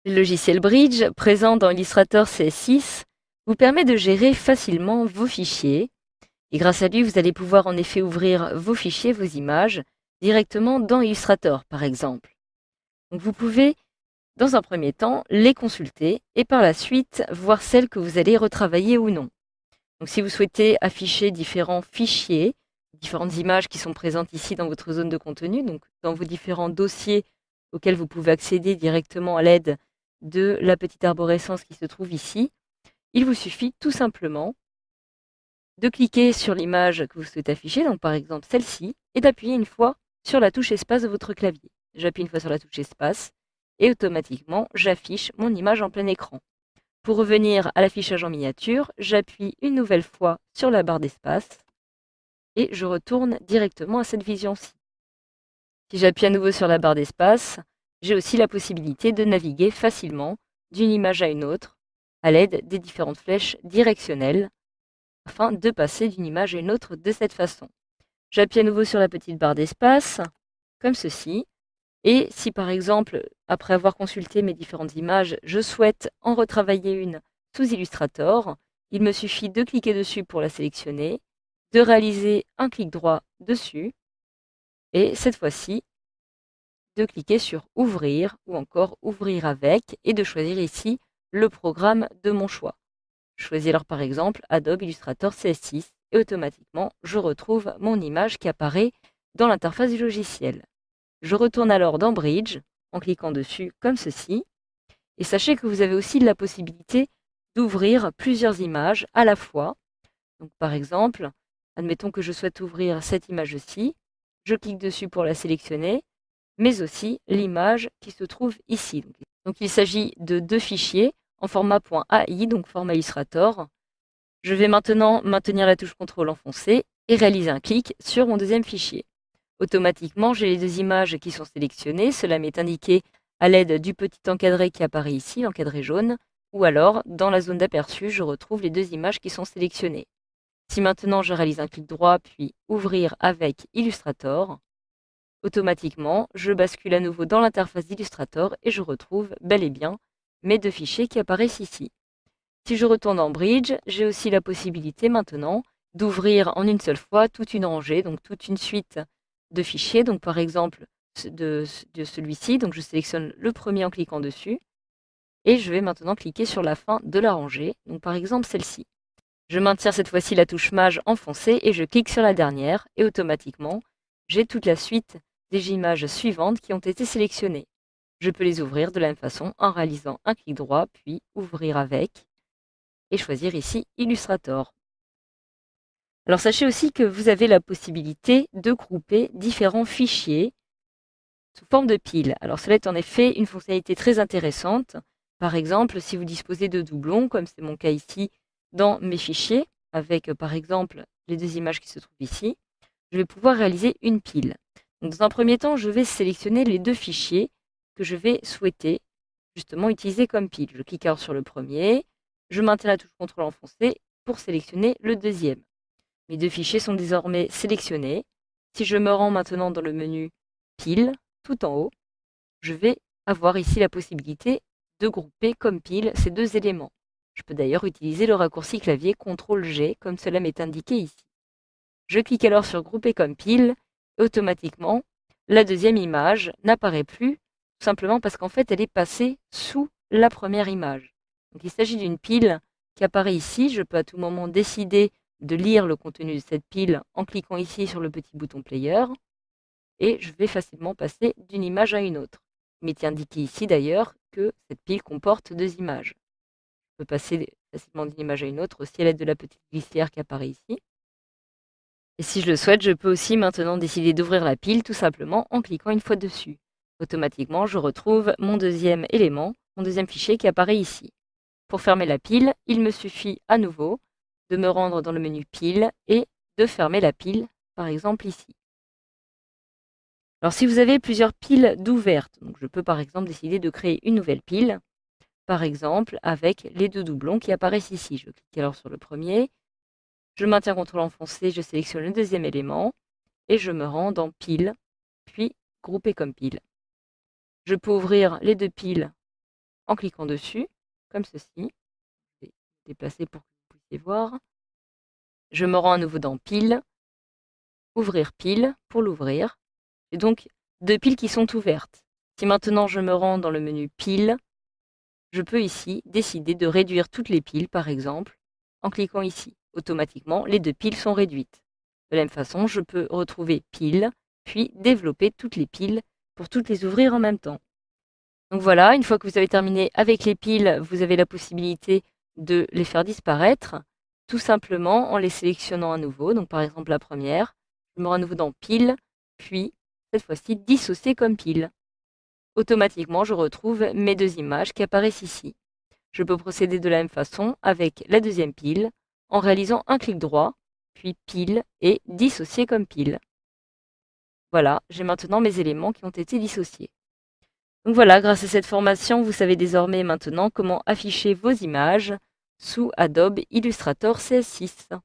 Le logiciel Bridge, présent dans Illustrator CS6, vous permet de gérer facilement vos fichiers. Et grâce à lui, vous allez pouvoir en effet ouvrir vos fichiers, vos images, directement dans Illustrator, par exemple. Donc vous pouvez, dans un premier temps, les consulter et par la suite, voir celles que vous allez retravailler ou non. Donc si vous souhaitez afficher différents fichiers, différentes images qui sont présentes ici dans votre zone de contenu, donc dans vos différents dossiers auxquels vous pouvez accéder directement à l'aide de la petite arborescence qui se trouve ici, il vous suffit tout simplement de cliquer sur l'image que vous souhaitez afficher, donc par exemple celle-ci, et d'appuyer une fois sur la touche espace de votre clavier. J'appuie une fois sur la touche espace et automatiquement j'affiche mon image en plein écran. Pour revenir à l'affichage en miniature, j'appuie une nouvelle fois sur la barre d'espace et je retourne directement à cette vision-ci. Si j'appuie à nouveau sur la barre d'espace, j'ai aussi la possibilité de naviguer facilement d'une image à une autre à l'aide des différentes flèches directionnelles afin de passer d'une image à une autre de cette façon. J'appuie à nouveau sur la petite barre d'espace, comme ceci, et si par exemple, après avoir consulté mes différentes images, je souhaite en retravailler une sous Illustrator, il me suffit de cliquer dessus pour la sélectionner, de réaliser un clic droit dessus, et cette fois-ci, de cliquer sur Ouvrir ou encore Ouvrir avec, et de choisir ici le programme de mon choix. Je choisis alors par exemple Adobe Illustrator CS6 et automatiquement je retrouve mon image qui apparaît dans l'interface du logiciel. Je retourne alors dans Bridge en cliquant dessus comme ceci et sachez que vous avez aussi la possibilité d'ouvrir plusieurs images à la fois. Donc par exemple, admettons que je souhaite ouvrir cette image-ci, je clique dessus pour la sélectionner, mais aussi l'image qui se trouve ici. Donc il s'agit de deux fichiers en format .ai, donc format Illustrator. Je vais maintenant maintenir la touche CTRL enfoncée et réaliser un clic sur mon deuxième fichier. Automatiquement, j'ai les deux images qui sont sélectionnées. Cela m'est indiqué à l'aide du petit encadré qui apparaît ici, l'encadré jaune, ou alors dans la zone d'aperçu, je retrouve les deux images qui sont sélectionnées. Si maintenant je réalise un clic droit puis Ouvrir avec Illustrator, automatiquement, je bascule à nouveau dans l'interface d'Illustrator et je retrouve bel et bien mes deux fichiers qui apparaissent ici. Si je retourne en Bridge, j'ai aussi la possibilité maintenant d'ouvrir en une seule fois toute une rangée, donc toute une suite de fichiers. Donc par exemple de celui-ci, donc je sélectionne le premier en cliquant dessus et je vais maintenant cliquer sur la fin de la rangée, donc par exemple celle-ci. Je maintiens cette fois-ci la touche Maj enfoncée et je clique sur la dernière et automatiquement j'ai toute la suite des images suivantes qui ont été sélectionnées. Je peux les ouvrir de la même façon en réalisant un clic droit puis Ouvrir avec et choisir ici Illustrator. Alors sachez aussi que vous avez la possibilité de grouper différents fichiers sous forme de piles. Alors cela est en effet une fonctionnalité très intéressante. Par exemple, si vous disposez de doublons, comme c'est mon cas ici dans mes fichiers, avec par exemple les deux images qui se trouvent ici, je vais pouvoir réaliser une pile. Donc, dans un premier temps, je vais sélectionner les deux fichiers que je vais souhaiter justement utiliser comme pile. Je clique alors sur le premier, je maintiens la touche CTRL enfoncée pour sélectionner le deuxième. Mes deux fichiers sont désormais sélectionnés. Si je me rends maintenant dans le menu Pile, tout en haut, je vais avoir ici la possibilité de grouper comme pile ces deux éléments. Je peux d'ailleurs utiliser le raccourci clavier CTRL-G comme cela m'est indiqué ici. Je clique alors sur Grouper comme pile et automatiquement, la deuxième image n'apparaît plus, tout simplement parce qu'en fait, elle est passée sous la première image. Donc, il s'agit d'une pile qui apparaît ici. Je peux à tout moment décider de lire le contenu de cette pile en cliquant ici sur le petit bouton Player et je vais facilement passer d'une image à une autre. Il m'est indiqué ici d'ailleurs que cette pile comporte deux images. Je peux passer facilement d'une image à une autre aussi à l'aide de la petite glissière qui apparaît ici. Et si je le souhaite, je peux aussi maintenant décider d'ouvrir la pile tout simplement en cliquant une fois dessus. Automatiquement, je retrouve mon deuxième élément, mon deuxième fichier qui apparaît ici. Pour fermer la pile, il me suffit à nouveau de me rendre dans le menu Pile et de fermer la pile, par exemple ici. Alors si vous avez plusieurs piles d'ouvertes, donc je peux par exemple décider de créer une nouvelle pile, par exemple avec les deux doublons qui apparaissent ici. Je clique alors sur le premier, je maintiens CTRL enfoncé, je sélectionne le deuxième élément et je me rends dans Pile, puis Grouper comme pile. Je peux ouvrir les deux piles en cliquant dessus, comme ceci. Je vais déplacer pour que vous puissiez voir. Je me rends à nouveau dans Pile, Ouvrir pile pour l'ouvrir. J'ai donc deux piles qui sont ouvertes. Si maintenant je me rends dans le menu Pile, je peux ici décider de réduire toutes les piles, par exemple, en cliquant ici. Automatiquement, les deux piles sont réduites. De la même façon, je peux retrouver Pile, puis développer toutes les piles pour toutes les ouvrir en même temps. Donc voilà, une fois que vous avez terminé avec les piles, vous avez la possibilité de les faire disparaître, tout simplement en les sélectionnant à nouveau. Donc par exemple la première, je me rends à nouveau dans Pile, puis cette fois-ci dissocier comme pile. Automatiquement, je retrouve mes deux images qui apparaissent ici. Je peux procéder de la même façon avec la deuxième pile, en réalisant un clic droit, puis Pile et dissocier comme pile. Voilà, j'ai maintenant mes éléments qui ont été dissociés. Donc voilà, grâce à cette formation, vous savez désormais maintenant comment afficher vos images sous Adobe Illustrator CS6.